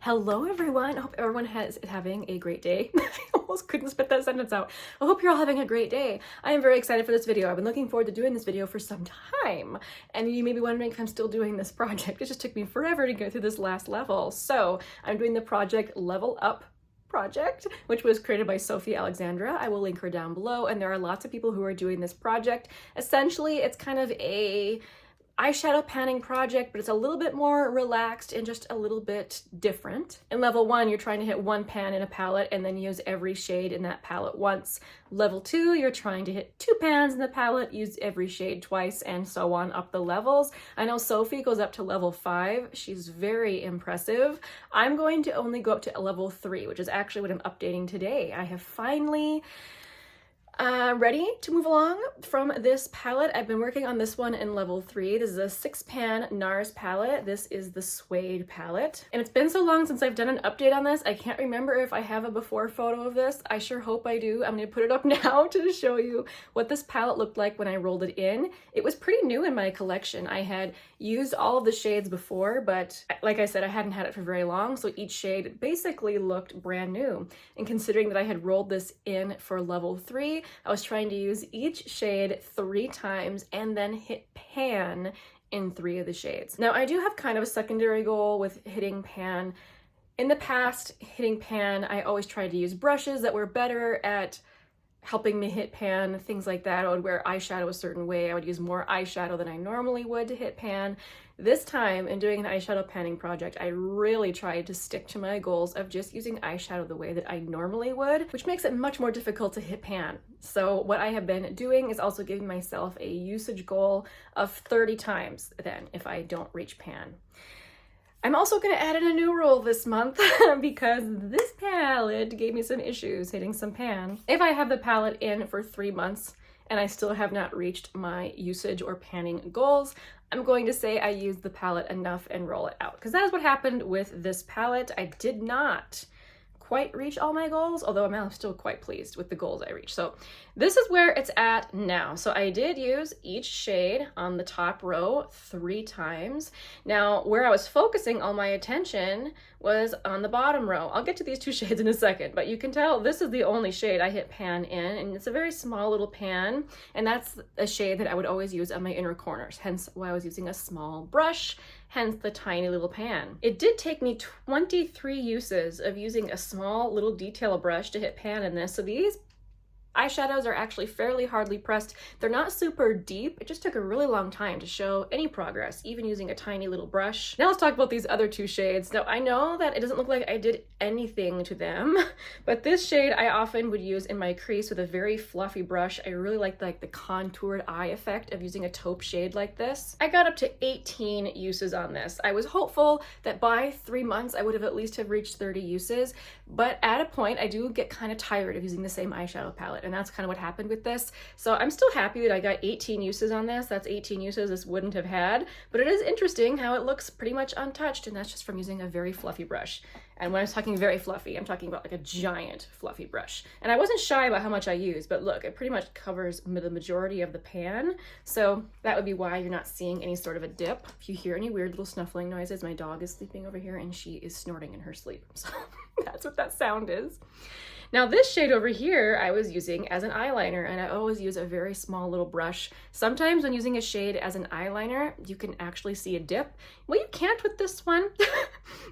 Hello everyone, I hope everyone is having a great day. I almost couldn't spit that sentence out. I hope you're all having a great day. I am very excited for this video. I've been looking forward to doing this video for some time. And you may be wondering if I'm still doing this project. It just took me forever to go through this last level. So I'm doing the project Level Up project, which was created by Sophie Alexandra. I will link her down below. And there are lots of people who are doing this project. Essentially, it's kind of a eyeshadow panning project, but it's a little bit more relaxed and just a little bit different. In level 1, you're trying to hit one pan in a palette and then use every shade in that palette once. Level 2, you're trying to hit 2 pans in the palette, use every shade twice, and so on up the levels. I know Sophie goes up to level 5. She's very impressive. I'm going to only go up to level 3, which is actually what I'm updating today. I have finally ready to move along from this palette. I've been working on this one in level 3. This is a 6-pan NARS palette. This is the Suede palette. And it's been so long since I've done an update on this. I can't remember if I have a before photo of this. I sure hope I do. I'm going to put it up now to show you what this palette looked like when I rolled it in. It was pretty new in my collection. I had used all of the shades before, but like I said, I hadn't had it for very long, so each shade basically looked brand new. And considering that I had rolled this in for level 3, I was trying to use each shade 3 times and then hit pan in 3 of the shades. Now, I do have kind of a secondary goal with hitting pan. In the past, hitting pan, I always tried to use brushes that were better at helping me hit pan, things like that. I would wear eyeshadow a certain way. I would use more eyeshadow than I normally would to hit pan. This time, in doing an eyeshadow panning project, I really tried to stick to my goals of just using eyeshadow the way that I normally would, which makes it much more difficult to hit pan. So what I have been doing is also giving myself a usage goal of 30 times then if I don't reach pan. I'm also going to add in a new rule this month because this palette gave me some issues hitting some pan. If I have the palette in for 3 months and I still have not reached my usage or panning goals, I'm going to say I used the palette enough and roll it out, because that is what happened with this palette. I did not quite reach all my goals, although I'm still quite pleased with the goals I reached. So this is where it's at now. So I did use each shade on the top row 3 times. Now, where I was focusing all my attention was on the bottom row. I'll get to these 2 shades in a second, but you can tell this is the only shade I hit pan in, and it's a very small little pan, and that's a shade that I would always use on my inner corners, hence why I was using a small brush, hence the tiny little pan. It did take me 23 uses of using a small little detail brush to hit pan in this, so these eyeshadows are actually fairly hardly pressed. They're not super deep. It just took a really long time to show any progress, even using a tiny little brush. Now let's talk about these other 2 shades. Now, I know that it doesn't look like I did anything to them, but this shade I often would use in my crease with a very fluffy brush. I really like the contoured eye effect of using a taupe shade like this. I got up to 18 uses on this. I was hopeful that by 3 months I would have at least have reached 30 uses, but at a point I do get kind of tired of using the same eyeshadow palette, and that's kind of what happened with this. So I'm still happy that I got 18 uses on this. That's 18 uses this wouldn't have had, but it is interesting how it looks pretty much untouched, and that's just from using a very fluffy brush. And when I was talking very fluffy, I'm talking about like a giant fluffy brush. And I wasn't shy about how much I used, but look, it pretty much covers the majority of the pan. So that would be why you're not seeing any sort of a dip. If you hear any weird little snuffling noises, my dog is sleeping over here and she is snorting in her sleep. So that's what that sound is. Now this shade over here I was using as an eyeliner, and I always use a very small little brush. Sometimes when using a shade as an eyeliner, you can actually see a dip. Well, you can't with this one.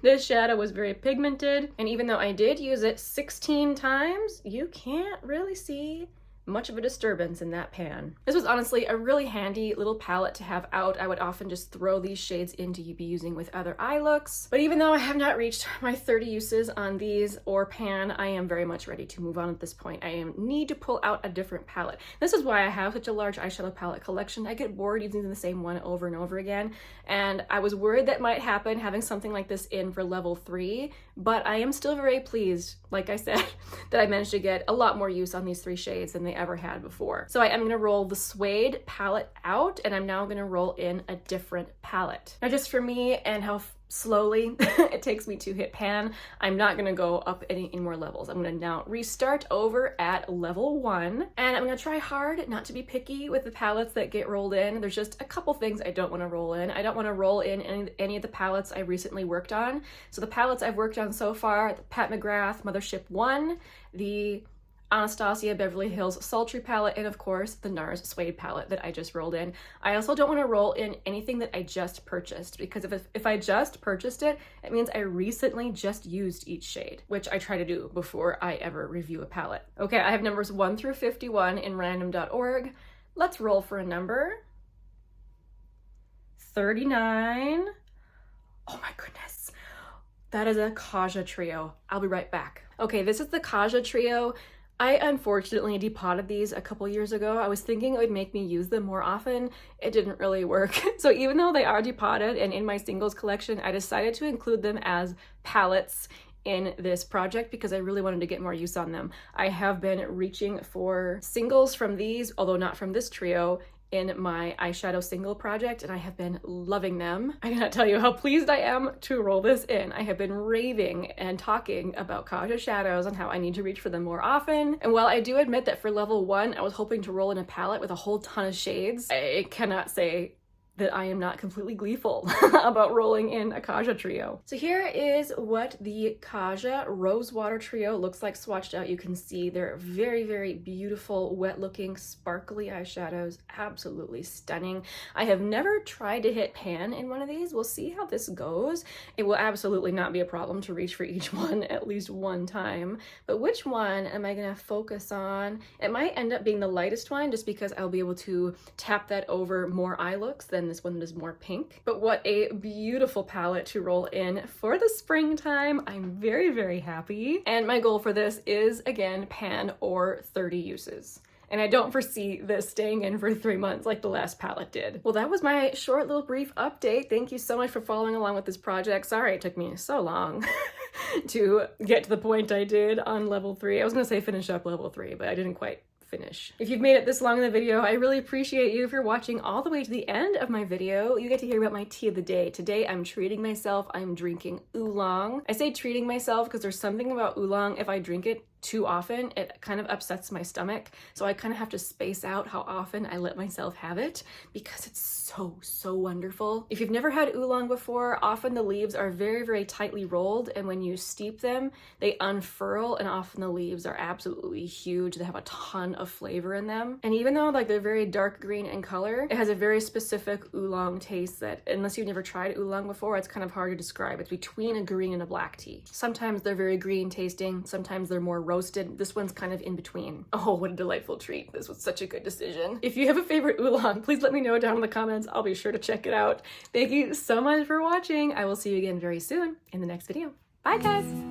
This shadow was very pigmented, and even though I did use it 16 times, you can't really see much of a disturbance in that pan. This was honestly a really handy little palette to have out. I would often just throw these shades in to be using with other eye looks. But even though I have not reached my 30 uses on these or pan, I am very much ready to move on at this point. I need to pull out a different palette. This is why I have such a large eyeshadow palette collection. I get bored using the same one over and over again, and I was worried that might happen having something like this in for level 3, but I am still very pleased, like I said, that I managed to get a lot more use on these 3 shades than they ever had before. So I am going to roll the Suede palette out, and I'm now going to roll in a different palette. Now, just for me and how slowly it takes me to hit pan. I'm not gonna go up any more levels. I'm gonna now restart over at level 1, and I'm gonna try hard not to be picky with the palettes that get rolled in. There's just a couple things I don't want to roll in. I don't want to roll in any of the palettes I recently worked on. So the palettes I've worked on so far, the Pat McGrath Mothership 1, the Anastasia Beverly Hills Sultry palette, and of course the NARS Suede palette that I just rolled in. I also don't want to roll in anything that I just purchased, because if I just purchased it, it means I recently just used each shade, which I try to do before I ever review a palette. Okay, I have numbers 1 through 51 in random.org. Let's roll for a number. 39. Oh my goodness. That is a Kaja trio. I'll be right back. Okay, this is the Kaja trio. I unfortunately depotted these a couple years ago. I was thinking it would make me use them more often. It didn't really work. So even though they are depotted and in my singles collection, I decided to include them as palettes in this project because I really wanted to get more use on them. I have been reaching for singles from these, although not from this trio, in my eyeshadow single project, and I have been loving them. I cannot tell you how pleased I am to roll this in. I have been raving and talking about Kaja shadows and how I need to reach for them more often. And while I do admit that for level 1, I was hoping to roll in a palette with a whole ton of shades, I cannot say that I am not completely gleeful about rolling in a Kaja trio. So here is what the Kaja Rosewater trio looks like swatched out. You can see they're very, very beautiful, wet looking, sparkly eyeshadows. Absolutely stunning. I have never tried to hit pan in one of these. We'll see how this goes. It will absolutely not be a problem to reach for each one at least one time. But which one am I gonna focus on? It might end up being the lightest one just because I'll be able to tap that over more eye looks than this one is more pink. But what a beautiful palette to roll in for the springtime. I'm very, very happy. And my goal for this is, again, pan or 30 uses. And I don't foresee this staying in for 3 months like the last palette did. Well, that was my short little brief update. Thank you so much for following along with this project. Sorry it took me so long to get to the point I did on level 3. I was gonna say finish up level 3, but I didn't quite finish. If you've made it this long in the video, I really appreciate you. If you're watching all the way to the end of my video, you get to hear about my tea of the day. Today, I'm treating myself. I'm drinking oolong. I say treating myself because there's something about oolong, if I drink it too often, it kind of upsets my stomach. So I kind of have to space out how often I let myself have it because it's so wonderful. If you've never had oolong before, often the leaves are very, very tightly rolled, and when you steep them, they unfurl, and often the leaves are absolutely huge. They have a ton of flavor in them. And even though like they're very dark green in color, it has a very specific oolong taste that, unless you've never tried oolong before, it's kind of hard to describe. It's between a green and a black tea. Sometimes they're very green tasting, sometimes they're more roasted. This one's kind of in between. Oh, what a delightful treat. This was such a good decision. If you have a favorite oolong, please let me know down in the comments. I'll be sure to check it out. Thank you so much for watching. I will see you again very soon in the next video. Bye guys!